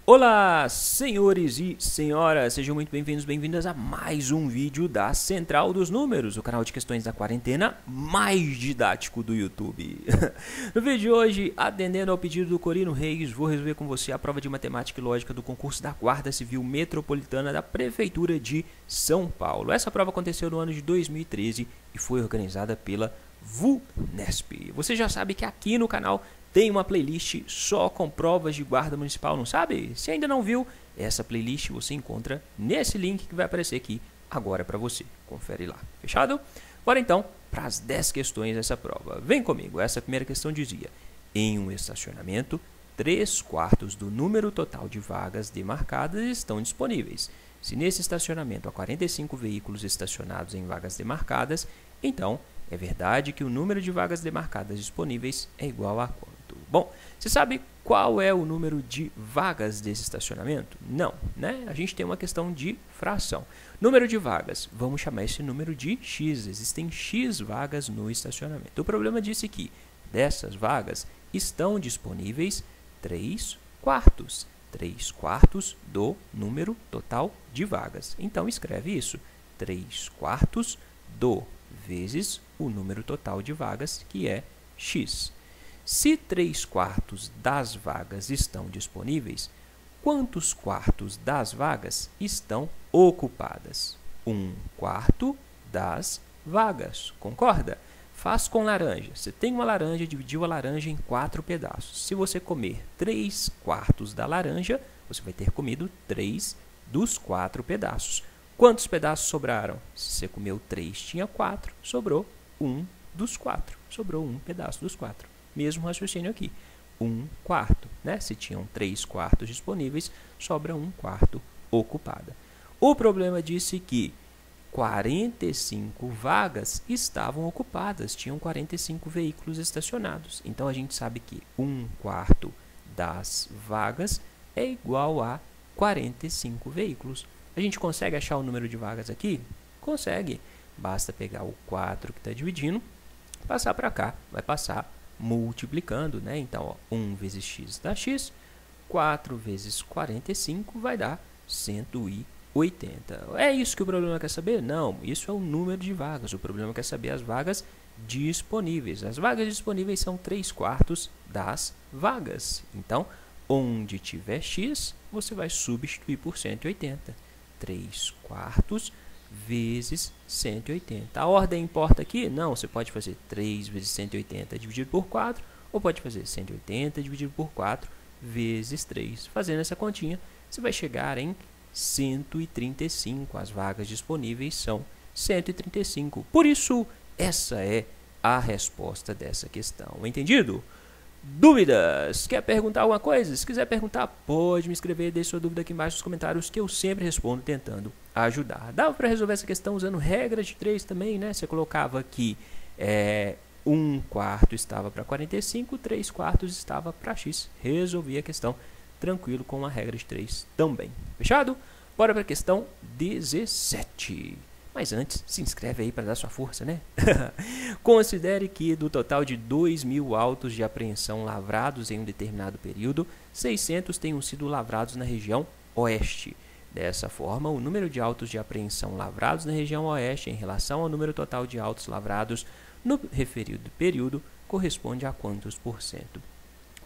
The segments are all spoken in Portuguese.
Olá, senhores e senhoras, sejam muito bem-vindos, bem-vindas a mais um vídeo da Central dos Números, o canal de questões da quarentena mais didático do YouTube. No vídeo de hoje, atendendo ao pedido do Corino Reis, vou resolver com você a prova de matemática e lógica do concurso da Guarda Civil Metropolitana da Prefeitura de São Paulo. Essa prova aconteceu no ano de 2013 e foi organizada pela VUNESP. Você já sabe que aqui no canal tem uma playlist só com provas de guarda municipal, não sabe? Se ainda não viu, essa playlist você encontra nesse link que vai aparecer aqui agora para você. Confere lá, fechado? Bora então para as 10 questões dessa prova. Vem comigo, essa primeira questão dizia: em um estacionamento, 3/4 do número total de vagas demarcadas estão disponíveis. Se nesse estacionamento há 45 veículos estacionados em vagas demarcadas, então é verdade que o número de vagas demarcadas disponíveis é igual a quanto? Bom, você sabe qual é o número de vagas desse estacionamento? Não, né? A gente tem uma questão de fração. Número de vagas, vamos chamar esse número de x. Existem x vagas no estacionamento. O problema disse que dessas vagas estão disponíveis 3/4. 3/4 do número total de vagas. Então, escreve isso. 3/4 do vezes o número total de vagas, que é x. Se 3/4 das vagas estão disponíveis, quantos quartos das vagas estão ocupadas? 1/4 das vagas. Concorda? Faz com laranja. Você tem uma laranja, dividiu a laranja em 4 pedaços. Se você comer 3/4 da laranja, você vai ter comido 3 dos 4 pedaços. Quantos pedaços sobraram? Se você comeu 3, tinha 4, sobrou 1 dos 4. Sobrou um pedaço dos 4. Mesmo raciocínio aqui. 1/4, né? Se tinham 3/4 disponíveis, sobra 1/4 ocupada. O problema disse que 45 vagas estavam ocupadas, tinham 45 veículos estacionados. Então, a gente sabe que 1/4 das vagas é igual a 45 veículos. A gente consegue achar o número de vagas aqui? Consegue. Basta pegar o 4 que está dividindo, passar para cá. Vai passar multiplicando, né? Então, ó, 1 vezes x dá x, 4 vezes 45 vai dar 180. É isso que o problema quer saber? Não, isso é o número de vagas. O problema quer saber as vagas disponíveis. As vagas disponíveis são 3/4 das vagas. Então, onde tiver x, você vai substituir por 180. 3/4 vezes 180. A ordem importa aqui? Não, você pode fazer 3 vezes 180 dividido por 4, ou pode fazer 180 dividido por 4 vezes 3. Fazendo essa continha, você vai chegar em 135. As vagas disponíveis são 135. Por isso, essa é a resposta dessa questão. Entendido? Dúvidas? Quer perguntar alguma coisa? Se quiser perguntar, pode me escrever, deixe sua dúvida aqui embaixo nos comentários, que eu sempre respondo tentando ajudar. Dava para resolver essa questão usando regra de 3 também, né? Você colocava que 1/4 estava para 45, 3/4 estava para x. Resolvi a questão tranquilo com a regra de 3 também. Fechado? Bora para a questão 17. Mas antes, se inscreve aí para dar sua força, né? Considere que do total de 2.000 autos de apreensão lavrados em um determinado período, 600 tenham sido lavrados na região oeste. Dessa forma, o número de autos de apreensão lavrados na região oeste em relação ao número total de autos lavrados no referido período corresponde a quantos por cento?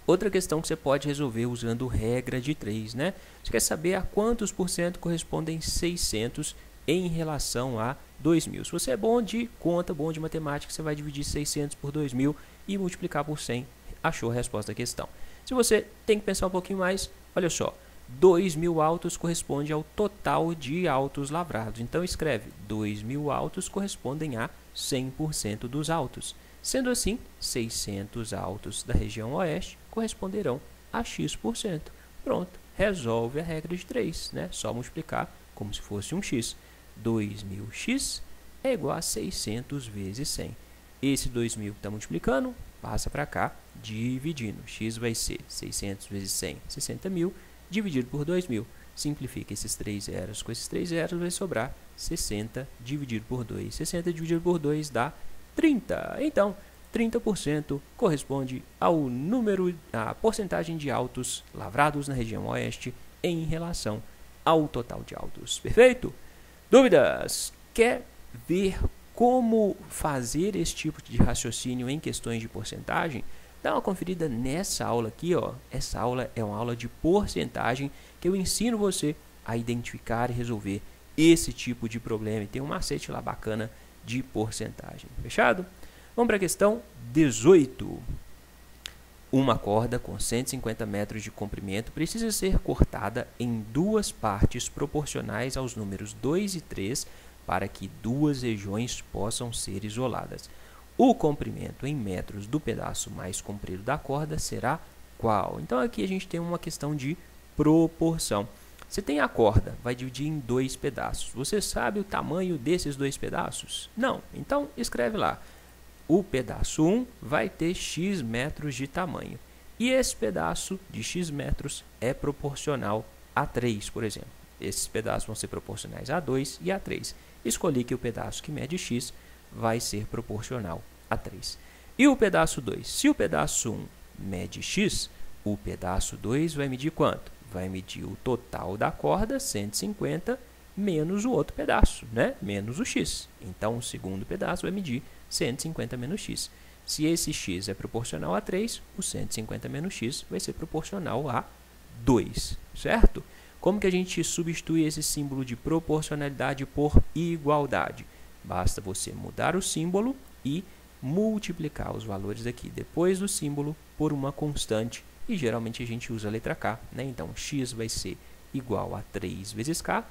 Outra questão que você pode resolver usando regra de 3, né? Você quer saber a quantos por cento correspondem 600 em relação a 2.000. Se você é bom de conta, bom de matemática, você vai dividir 600 por 2.000 e multiplicar por 100. Achou a resposta da questão. Se você tem que pensar um pouquinho mais, olha só. 2.000 autos corresponde ao total de autos lavrados. Então, escreve 2.000 autos correspondem a 100% dos autos. Sendo assim, 600 autos da região oeste corresponderão a x%. Pronto, resolve a regra de 3, né? Só multiplicar como se fosse um x. 2.000x é igual a 600 vezes 100. Esse 2.000 que está multiplicando, passa para cá, dividindo. X vai ser 600 vezes 100, 60.000, dividido por 2.000. Simplifica esses 3 zeros com esses 3 zeros, vai sobrar 60 dividido por 2. 60 dividido por 2 dá 30. Então, 30% corresponde ao número, a porcentagem de autos lavrados na região oeste em relação ao total de autos. Perfeito? Dúvidas? Quer ver como fazer esse tipo de raciocínio em questões de porcentagem? Dá uma conferida nessa aula aqui, ó. Essa aula é uma aula de porcentagem que eu ensino você a identificar e resolver esse tipo de problema. E tem um macete lá bacana de porcentagem. Fechado? Vamos para a questão 18. Uma corda com 150 metros de comprimento precisa ser cortada em duas partes proporcionais aos números 2 e 3 para que duas regiões possam ser isoladas. O comprimento em metros do pedaço mais comprido da corda será qual? Então aqui a gente tem uma questão de proporção. Você tem a corda, vai dividir em dois pedaços. Você sabe o tamanho desses dois pedaços? Não. Então escreve lá. O pedaço 1 vai ter x metros de tamanho. E esse pedaço de x metros é proporcional a 3, por exemplo. Esses pedaços vão ser proporcionais a 2 e a 3. Escolhi que o pedaço que mede x vai ser proporcional a 3. E o pedaço 2? Se o pedaço 1 mede x, o pedaço 2 vai medir quanto? Vai medir o total da corda, 150, menos o outro pedaço, né? Menos o x. Então, o segundo pedaço vai medir 150 menos x. Se esse x é proporcional a 3, o 150 menos x vai ser proporcional a 2, certo? Como que a gente substitui esse símbolo de proporcionalidade por igualdade? Basta você mudar o símbolo e multiplicar os valores aqui depois do símbolo por uma constante. E geralmente a gente usa a letra k, né? Então, x vai ser igual a 3 vezes k,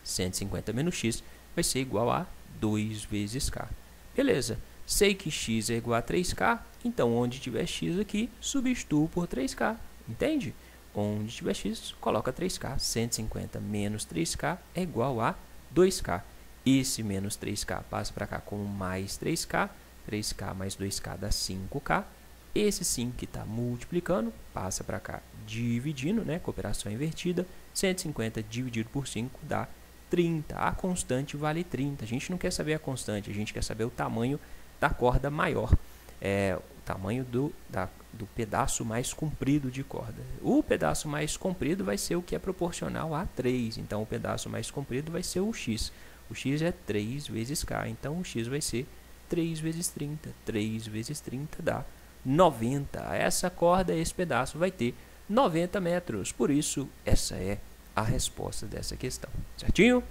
150 menos x vai ser igual a 2 vezes k. Beleza, sei que x é igual a 3k, então onde tiver x aqui, substituo por 3k, entende? Onde tiver x, coloca 3k, 150 menos 3k é igual a 2k. Esse menos 3k passa para cá como mais 3k, 3k mais 2k dá 5k. Esse 5 que está multiplicando, passa para cá dividindo, né? Cooperação invertida, 150 dividido por 5 dá 30. A constante vale 30. A gente não quer saber a constante, a gente quer saber o tamanho da corda maior. O tamanho do pedaço mais comprido de corda. O pedaço mais comprido vai ser o que é proporcional a 3. Então, o pedaço mais comprido vai ser o x. O x é 3 vezes k. Então, o x vai ser 3 vezes 30. 3 vezes 30 dá 90. Essa corda, esse pedaço vai ter 90 metros. Por isso, essa é a resposta dessa questão. Certinho?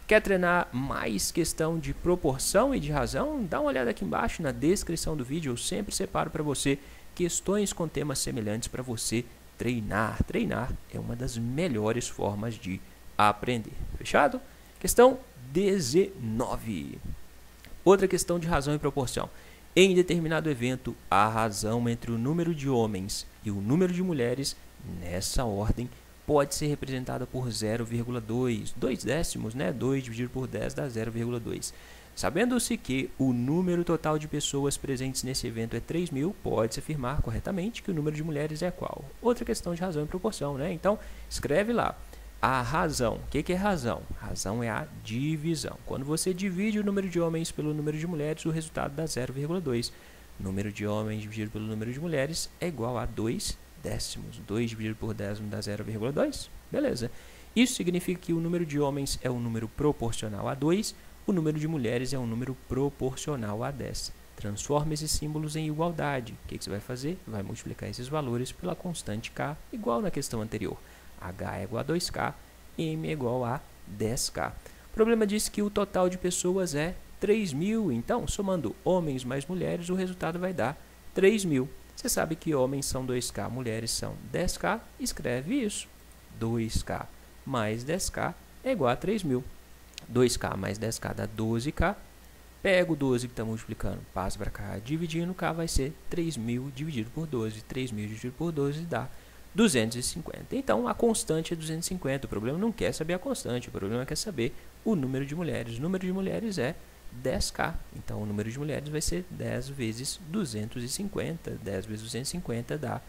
Quer treinar mais questão de proporção e de razão? Dá uma olhada aqui embaixo na descrição do vídeo. Eu sempre separo para você questões com temas semelhantes para você treinar. Treinar é uma das melhores formas de aprender. Fechado? Questão 19. Outra questão de razão e proporção. Em determinado evento, a razão entre o número de homens e o número de mulheres, nessa ordem, pode ser representada por 0,2, 2 décimos, né? 2 dividido por 10 dá 0,2. Sabendo-se que o número total de pessoas presentes nesse evento é 3.000, pode-se afirmar corretamente que o número de mulheres é qual? Outra questão de razão e proporção, né? Então, escreve lá. A razão. O que é razão? Razão é a divisão. Quando você divide o número de homens pelo número de mulheres, o resultado dá 0,2. Número de homens dividido pelo número de mulheres é igual a 2 décimos. 2 dividido por 10 dá 0,2. Beleza. Isso significa que o número de homens é um número proporcional a 2, o número de mulheres é um número proporcional a 10. Transforma esses símbolos em igualdade. O que você vai fazer? Vai multiplicar esses valores pela constante k, igual na questão anterior. H é igual a 2k, M é igual a 10k. O problema diz que o total de pessoas é 3.000, então, somando homens mais mulheres, o resultado vai dar 3.000. Você sabe que homens são 2k, mulheres são 10k, escreve isso. 2k mais 10k é igual a 3.000. 2k mais 10k dá 12k. Pega o 12 que está multiplicando, passa para cá, dividindo, k vai ser 3.000 dividido por 12. 3.000 dividido por 12 dá 250. Então, a constante é 250. O problema não quer saber a constante, o problema quer saber o número de mulheres. O número de mulheres é 10k. Então, o número de mulheres vai ser 10 vezes 250. 10 vezes 250 dá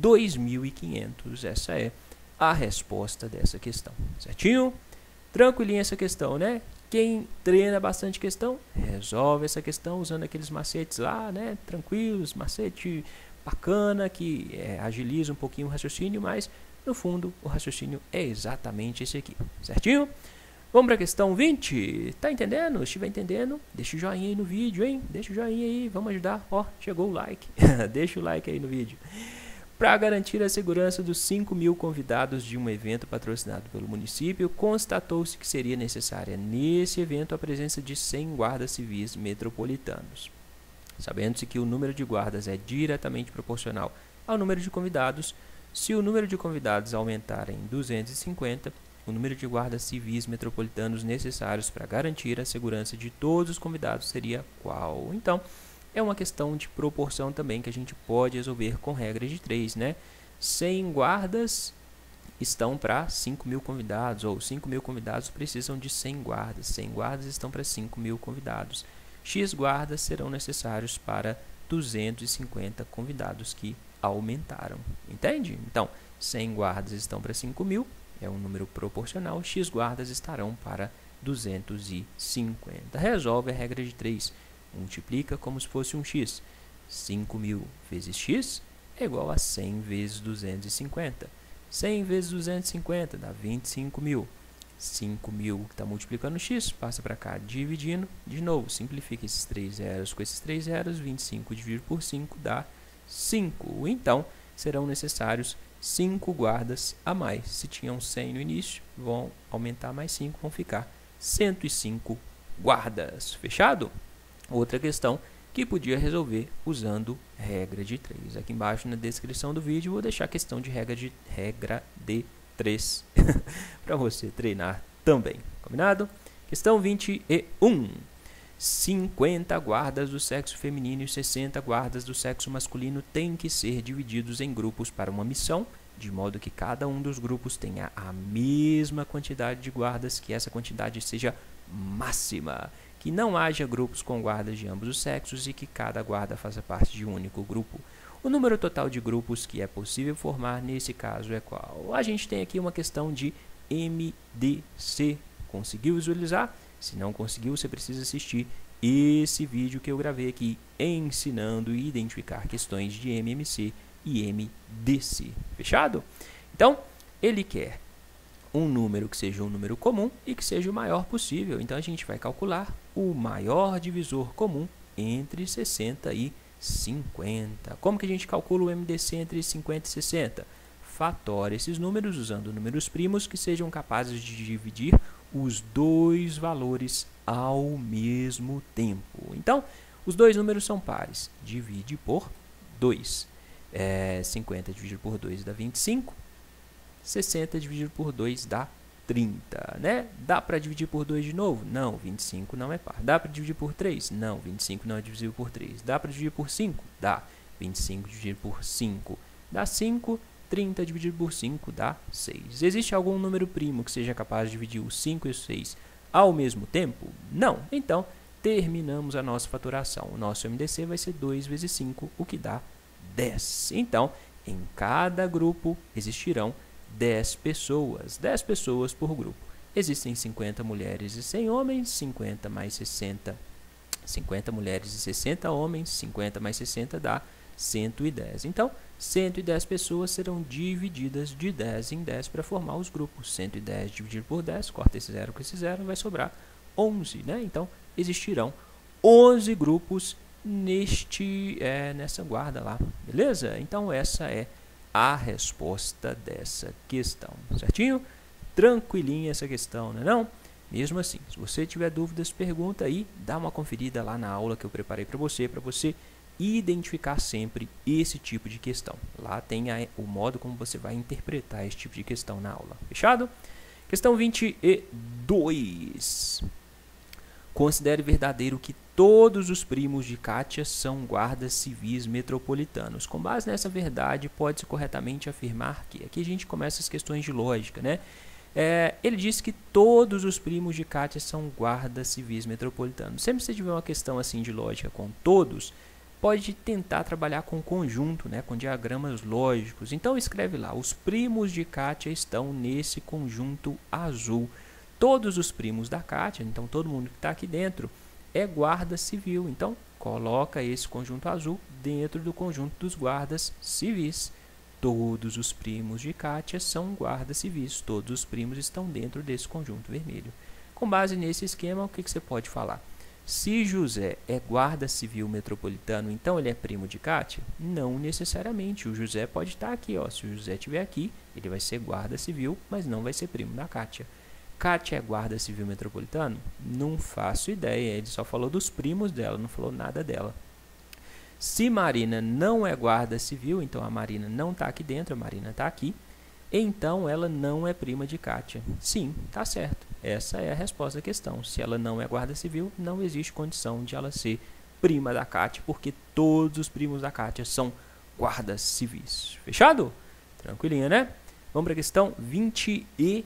2.500. Essa é a resposta dessa questão. Certinho? Tranquilinha essa questão, né? Quem treina bastante questão, resolve essa questão usando aqueles macetes lá, né? Tranquilos, macete bacana, que agiliza um pouquinho o raciocínio, mas No fundo, o raciocínio é exatamente esse aqui, certinho? Vamos para a questão 20. Tá entendendo? Se estiver entendendo, deixa o joinha aí no vídeo, hein? Deixa o joinha aí, vamos ajudar. Ó, chegou o like. Deixa o like aí no vídeo. Para garantir a segurança dos 5.000 convidados de um evento patrocinado pelo município, constatou-se que seria necessária nesse evento a presença de 100 guardas civis metropolitanos. Sabendo-se que o número de guardas é diretamente proporcional ao número de convidados, se o número de convidados aumentar em 250, o número de guardas civis metropolitanos necessários para garantir a segurança de todos os convidados seria qual? Então, é uma questão de proporção também que a gente pode resolver com regra de 3, né? 100 guardas estão para 5.000 convidados, ou 5.000 convidados precisam de 100 guardas. 100 guardas estão para 5.000 convidados. X guardas serão necessários para 250 convidados que aumentaram. Entende? Então, 100 guardas estão para 5.000, é um número proporcional. X guardas estarão para 250. Resolve a regra de 3. Multiplica como se fosse um x. 5.000 vezes x é igual a 100 vezes 250. 100 vezes 250 dá 25.000. 5.000 que está multiplicando x, passa para cá dividindo. De novo, simplifica esses 3 zeros com esses 3 zeros. 25 dividido por 5 dá 5. Então, serão necessários 5 guardas a mais. Se tinham 100 no início, vão aumentar mais 5, vão ficar 105 guardas. Fechado? Outra questão que podia resolver usando regra de 3. Aqui embaixo na descrição do vídeo vou deixar a questão de regra de 3 para você treinar também. Combinado? Questão 21. 50 guardas do sexo feminino e 60 guardas do sexo masculino têm que ser divididos em grupos para uma missão, de modo que cada um dos grupos tenha a mesma quantidade de guardas, que essa quantidade seja máxima. Que não haja grupos com guardas de ambos os sexos e que cada guarda faça parte de um único grupo. O número total de grupos que é possível formar nesse caso é qual? A gente tem aqui uma questão de MDC. Conseguiu visualizar? Se não conseguiu, você precisa assistir esse vídeo que eu gravei aqui ensinando a identificar questões de MMC e MDC. Fechado? Então, ele quer um número que seja um número comum e que seja o maior possível. Então, a gente vai calcular o maior divisor comum entre 60 e 50. Como que a gente calcula o MDC entre 50 e 60? Fatora esses números usando números primos que sejam capazes de dividir os dois valores ao mesmo tempo. Então, os dois números são pares. Divide por 2. 50 dividido por 2 dá 25. 60 dividido por 2 dá 30, né? Dá para dividir por 2 de novo? Não, 25 não é par. Dá para dividir por 3? Não, 25 não é divisível por 3. Dá para dividir por 5? Dá. 25 dividido por 5 dá 5. 30 dividido por 5 dá 6. Existe algum número primo que seja capaz de dividir os 5 e os 6 ao mesmo tempo? Não. Então, terminamos a nossa fatoração. O nosso MDC vai ser 2 vezes 5, o que dá 10. Então, em cada grupo existirão 10 pessoas. 10 pessoas por grupo. Existem 50 mulheres e 100 homens. 50 mais 60. 50 mulheres e 60 homens. 50 mais 60 dá 110. Então, 110 pessoas serão divididas de 10 em 10 para formar os grupos. 110 dividido por 10, corta esse zero com esse zero, vai sobrar 11, né? Então, existirão 11 grupos nessa guarda lá, beleza? Então, essa é a resposta dessa questão, certinho? Tranquilinha essa questão, né não? Mesmo assim, se você tiver dúvidas, pergunta aí, dá uma conferida lá na aula que eu preparei para você identificar sempre esse tipo de questão. Lá tem o modo como você vai interpretar esse tipo de questão na aula. Fechado? Questão 22. Considere verdadeiro que todos os primos de Kátia são guardas civis metropolitanos. Com base nessa verdade, pode-se corretamente afirmar que... Aqui a gente começa as questões de lógica, né? Ele diz que todos os primos de Kátia são guardas civis metropolitanos. Sempre que você tiver uma questão assim de lógica com todos, pode tentar trabalhar com conjunto, né, com diagramas lógicos. Então, escreve lá, os primos de Kátia estão nesse conjunto azul. Todos os primos da Kátia, então todo mundo que está aqui dentro, é guarda civil. Então, coloca esse conjunto azul dentro do conjunto dos guardas civis. todos os primos de Kátia são guardas civis, todos os primos estão dentro desse conjunto vermelho. Com base nesse esquema, o que você pode falar? Se José é guarda civil metropolitano, então ele é primo de Kátia? Não necessariamente, o José pode estar aqui, ó. Se o José estiver aqui, ele vai ser guarda civil, mas não vai ser primo da Kátia. Kátia é guarda civil metropolitano? Não faço ideia, ele só falou dos primos dela, não falou nada dela. Se Marina não é guarda civil, então a Marina não está aqui dentro, a Marina está aqui, então ela não é prima de Kátia. Sim, tá certo. Essa é a resposta à questão. Se ela não é guarda civil, não existe condição de ela ser prima da Kátia, porque todos os primos da Kátia são guardas civis. Fechado? Tranquilinha, né? Vamos para a questão 23.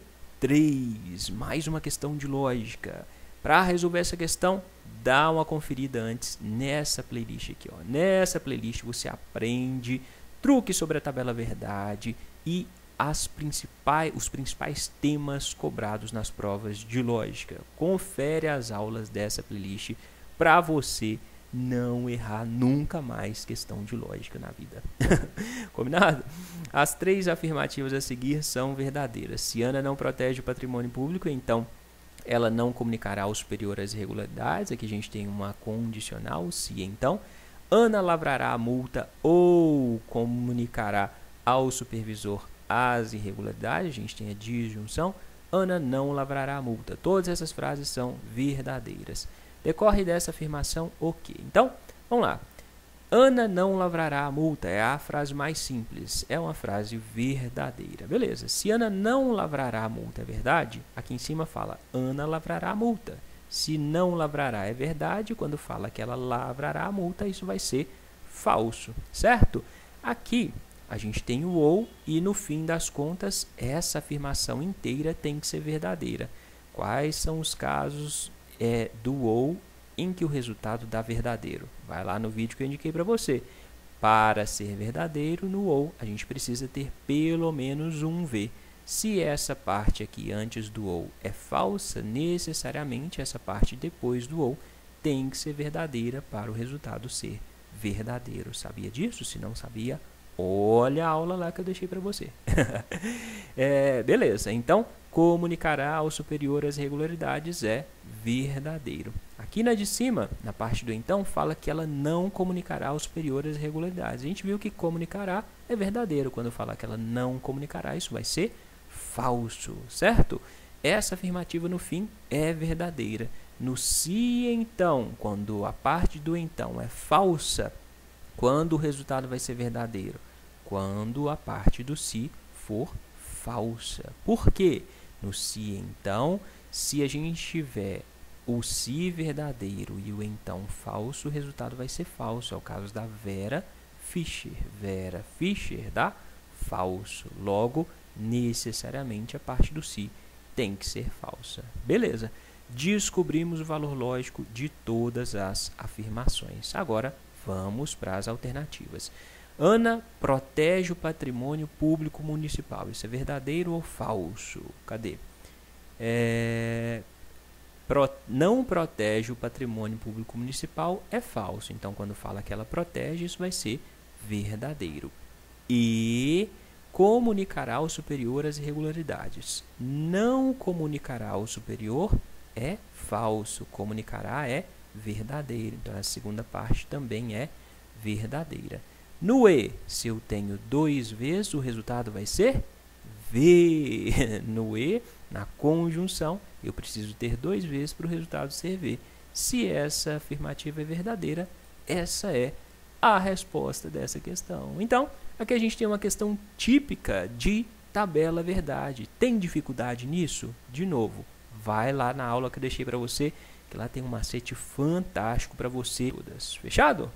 Mais uma questão de lógica. Para resolver essa questão, dá uma conferida antes nessa playlist aqui, ó. Nessa playlist você aprende truques sobre a tabela verdade e os principais temas cobrados nas provas de lógica. Confere as aulas dessa playlist para você não errar nunca mais questão de lógica na vida. Combinado? As 3 afirmativas a seguir são verdadeiras. Se Ana não protege o patrimônio público, então ela não comunicará ao superior as irregularidades. Aqui a gente tem uma condicional, se então. Ana lavrará a multa ou comunicará ao supervisor as irregularidades. A gente tem a disjunção. Ana não lavrará a multa. Todas essas frases são verdadeiras. Decorre dessa afirmação o quê? Então, vamos lá. Ana não lavrará a multa é a frase mais simples, é uma frase verdadeira. Beleza, se Ana não lavrará a multa é verdade, aqui em cima fala Ana lavrará a multa. Se não lavrará é verdade, quando fala que ela lavrará a multa, isso vai ser falso, certo? Aqui a gente tem o ou e no fim das contas essa afirmação inteira tem que ser verdadeira. Quais são os casos do ou em que o resultado dá verdadeiro? Vai lá no vídeo que eu indiquei para você. Para ser verdadeiro, no ou, a gente precisa ter pelo menos um V. Se essa parte aqui antes do ou é falsa, necessariamente essa parte depois do ou tem que ser verdadeira para o resultado ser verdadeiro. Sabia disso? Se não sabia, olha a aula lá que eu deixei para você. Beleza, então comunicará ao superior as irregularidades é verdadeiro. Aqui na de cima, na parte do então, fala que ela não comunicará ao superior as irregularidades. A gente viu que comunicará é verdadeiro. Quando fala que ela não comunicará, isso vai ser falso, certo? Essa afirmativa no fim é verdadeira. No se então, quando a parte do então é falsa, quando o resultado vai ser verdadeiro? Quando a parte do se for falsa. Por quê? No se então, se a gente tiver o se verdadeiro e o então falso, o resultado vai ser falso. É o caso da Vera Fischer. Vera Fischer dá falso. Logo, necessariamente a parte do se tem que ser falsa. Beleza. Descobrimos o valor lógico de todas as afirmações. Agora, vamos para as alternativas. Ana protege o patrimônio público municipal. Isso é verdadeiro ou falso? Cadê? Não protege o patrimônio público municipal é falso. Então, quando fala que ela protege, isso vai ser verdadeiro. E comunicará ao superior as irregularidades. Não comunicará ao superior é falso. Comunicará é verdadeiro. Então, a segunda parte também é verdadeira. No E, se eu tenho 2 vezes, o resultado vai ser V. No E, na conjunção, eu preciso ter 2 vezes para o resultado ser V. Se essa afirmativa é verdadeira, essa é a resposta dessa questão. Então, aqui a gente tem uma questão típica de tabela verdade. Tem dificuldade nisso? De novo, vai lá na aula que eu deixei para você, que lá tem um macete fantástico para você. Fechado?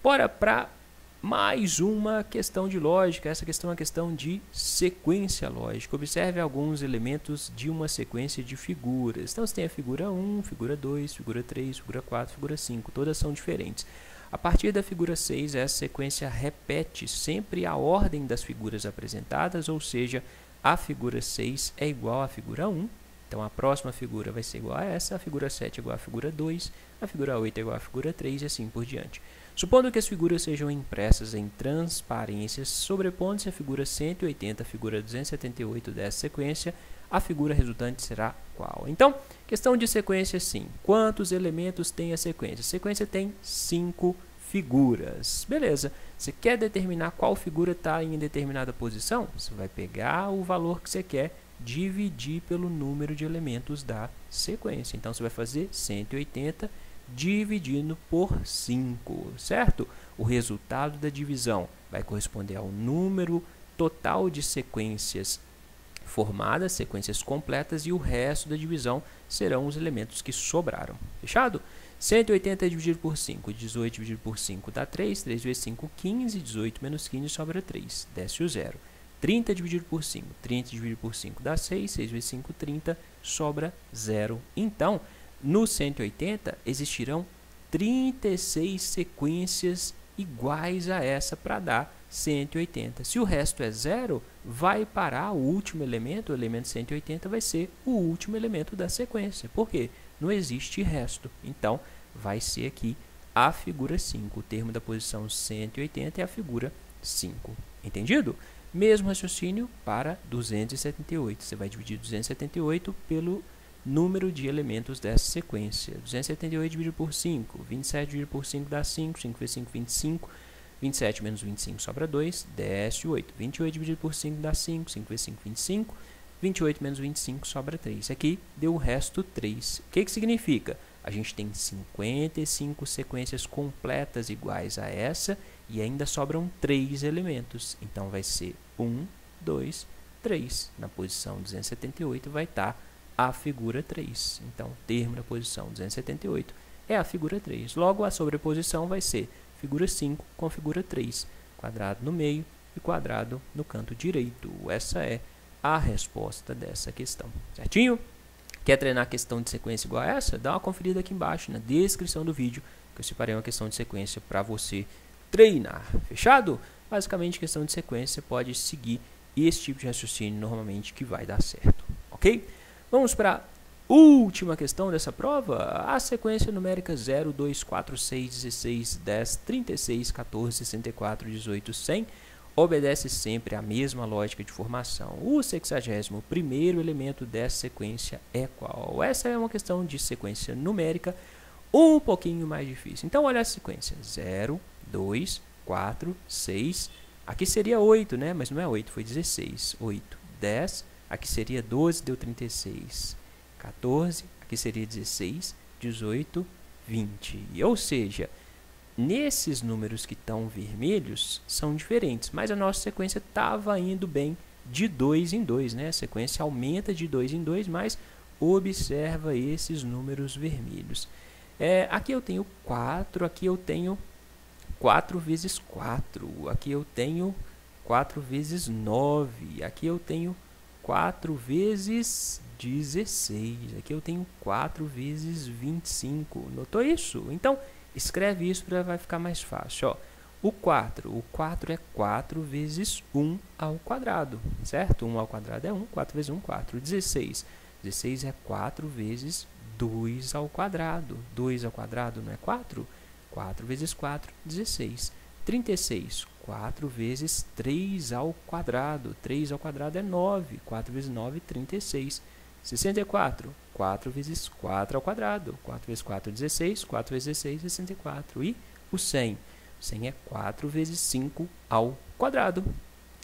Bora para mais uma questão de lógica. Essa questão é uma questão de sequência lógica. Observe alguns elementos de uma sequência de figuras. Então, você tem a figura 1, figura 2, figura 3, figura 4, figura 5. Todas são diferentes. A partir da figura 6, essa sequência repete sempre a ordem das figuras apresentadas, ou seja, a figura 6 é igual à figura 1. Então, a próxima figura vai ser igual a essa, a figura 7 é igual à figura 2, a figura 8 é igual à figura 3 e assim por diante. Supondo que as figuras sejam impressas em transparência, sobrepondo-se a figura 180 à figura 278 dessa sequência, a figura resultante será qual? Então, questão de sequência sim. Quantos elementos tem a sequência? A sequência tem 5 figuras. Beleza. Você quer determinar qual figura está em determinada posição? Você vai pegar o valor que você quer, dividir pelo número de elementos da sequência. Então, você vai fazer 180 dividido por 5, certo? O resultado da divisão vai corresponder ao número total de sequências formadas, sequências completas, e o resto da divisão serão os elementos que sobraram. Fechado? 180 dividido por 5, 18 dividido por 5 dá 3, 3 vezes 5, 15, 18 menos 15 sobra 3, desce o 0. 30 dividido por 5, 30 dividido por 5 dá 6, 6 vezes 5, 30, sobra 0. Então, no 180, existirão 36 sequências iguais a essa para dar 180. Se o resto é 0, vai parar o último elemento, o elemento 180 vai ser o último elemento da sequência. Por quê? Não existe resto. Então, vai ser aqui a figura 5. O termo da posição 180 é a figura 5. Entendido? Mesmo raciocínio para 278. Você vai dividir 278 pelo número de elementos dessa sequência. 278 dividido por 5, 27 dividido por 5 dá 5, 5 vezes 5, 25, 27 menos 25 sobra 2, desce 8. 28 dividido por 5 dá 5, 5 vezes 5, 25, 28 menos 25 sobra 3. Aqui deu o resto 3. O que significa? A gente tem 55 sequências completas iguais a essa e ainda sobram 3 elementos. Então, vai ser 1, 2, 3. Na posição 278 vai estar a figura 3. Então, o termo da posição 278 é a figura 3. Logo, a sobreposição vai ser figura 5 com figura 3. Quadrado no meio e quadrado no canto direito. Essa é a resposta dessa questão. Certinho? Quer treinar a questão de sequência igual a essa? Dá uma conferida aqui embaixo na descrição do vídeo, que eu separei uma questão de sequência para você treinar. Fechado? Basicamente, questão de sequência pode seguir esse tipo de raciocínio normalmente que vai dar certo. Ok? Vamos para a última questão dessa prova. A sequência numérica 0, 2, 4, 6, 16, 10, 36, 14, 64, 18, 100 obedece sempre à mesma lógica de formação. O 61º elemento dessa sequência é qual? Essa é uma questão de sequência numérica um pouquinho mais difícil. Então, olha a sequência. 0, 2, 4, 6. Aqui seria 8, né? Mas não é 8, foi 16. 8, 10. Aqui seria 12, deu 36. 14, aqui seria 16, 18, 20. Ou seja, nesses números que estão vermelhos são diferentes, mas a nossa sequência estava indo bem de 2 em 2, né? A sequência aumenta de 2 em 2, mas observa esses números vermelhos. Aqui eu tenho 4, aqui eu tenho 4 vezes 4, aqui eu tenho 4 vezes 9, aqui eu tenho 4 vezes 16, aqui eu tenho 4 vezes 25. Notou isso? Então, escreve isso para vai ficar mais fácil. Ó, o 4 é 4 vezes 1 ao quadrado, certo? 1 ao quadrado é 1, 4 vezes 1, 4. 16 é 4 vezes 2 ao quadrado. 2 ao quadrado não é 4? 4 vezes 4, 16. 36, 4 vezes 3 ao quadrado. 3 ao quadrado é 9. 4 vezes 9, 36. 64, 4 vezes 4 ao quadrado. 4 vezes 4, 16. 4 vezes 16, 64. E o 100? O 100 é 4 vezes 5 ao quadrado.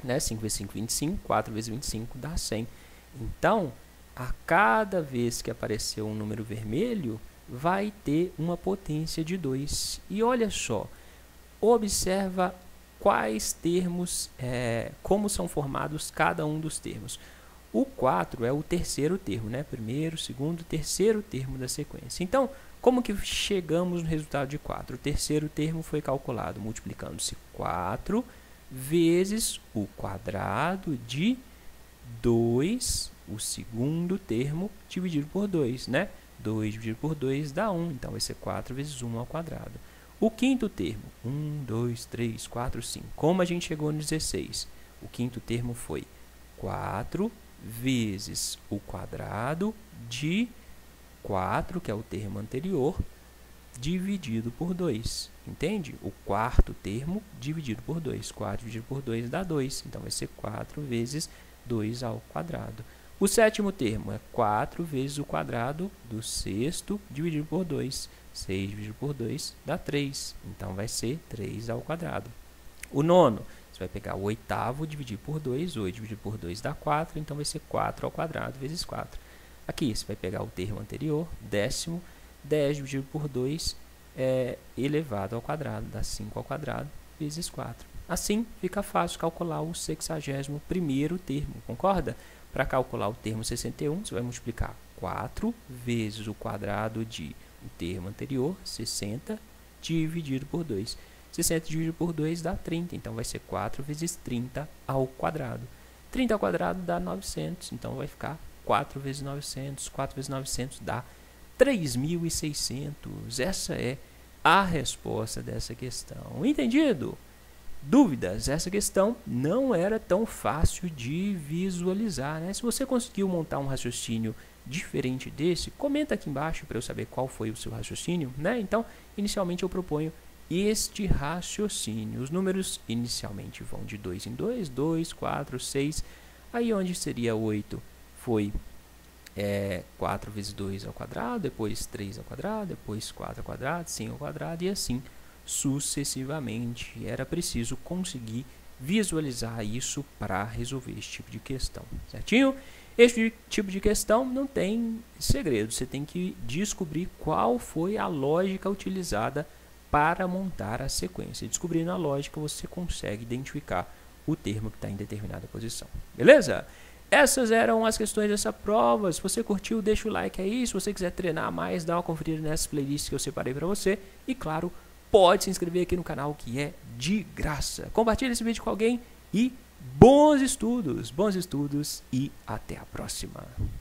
Né? 5 vezes 5, 25. 4 vezes 25 dá 100. Então, a cada vez que aparecer um número vermelho, vai ter uma potência de 2. E olha só, observa quais termos, como são formados cada um dos termos. O 4 é o terceiro termo, né? Primeiro, segundo, terceiro termo da sequência. Então, como que chegamos no resultado de 4? O terceiro termo foi calculado multiplicando-se 4 vezes o quadrado de 2, o segundo termo, dividido por 2, né? 2 dividido por 2 dá 1, então vai ser 4 vezes 1 ao quadrado. O quinto termo, 1, 2, 3, 4, 5. Como a gente chegou no 16? O quinto termo foi 4 vezes o quadrado de 4, que é o termo anterior, dividido por 2. entende? O quarto termo dividido por 2. 4 dividido por 2 dá 2, então vai ser 4 vezes 2 ao quadrado. O sétimo termo é 4 vezes o quadrado do sexto dividido por 2. 6 dividido por 2 dá 3, então vai ser 3 ao quadrado. O nono, você vai pegar o oitavo dividir por 2, 8 dividido por 2 dá 4, então vai ser 4 ao quadrado vezes 4. Aqui você vai pegar o termo anterior, décimo, 10 dividido por 2 elevado ao quadrado, dá 5 ao quadrado vezes 4. Assim, fica fácil calcular o 61º termo, concorda? Para calcular o termo 61, você vai multiplicar 4 vezes o quadrado de o termo anterior, 60, dividido por 2. 60 dividido por 2 dá 30, então vai ser 4 vezes 30 ao quadrado. 30 ao quadrado dá 900, então vai ficar 4 vezes 900. 4 vezes 900 dá 3.600. Essa é a resposta dessa questão. Entendido? Dúvidas? Essa questão não era tão fácil de visualizar, né? Se você conseguiu montar um raciocínio diferente desse, comenta aqui embaixo para eu saber qual foi o seu raciocínio, né? Então, inicialmente eu proponho este raciocínio. Os números inicialmente vão de 2 em 2, 2, 4, 6. Aí onde seria 8 foi 4 vezes 2 ao quadrado, depois 3 ao quadrado, depois 4 ao quadrado, 5 ao quadrado e assim sucessivamente. Era preciso conseguir visualizar isso para resolver esse tipo de questão, certinho? Este tipo de questão não tem segredo, você tem que descobrir qual foi a lógica utilizada para montar a sequência. Descobrindo a lógica, você consegue identificar o termo que está em determinada posição. Beleza? Essas eram as questões dessa prova. Se você curtiu, deixa o like aí. Se você quiser treinar mais, dá uma conferida nessas playlists que eu separei para você. E claro, pode se inscrever aqui no canal, que é de graça. Compartilhe esse vídeo com alguém e bons estudos e até a próxima.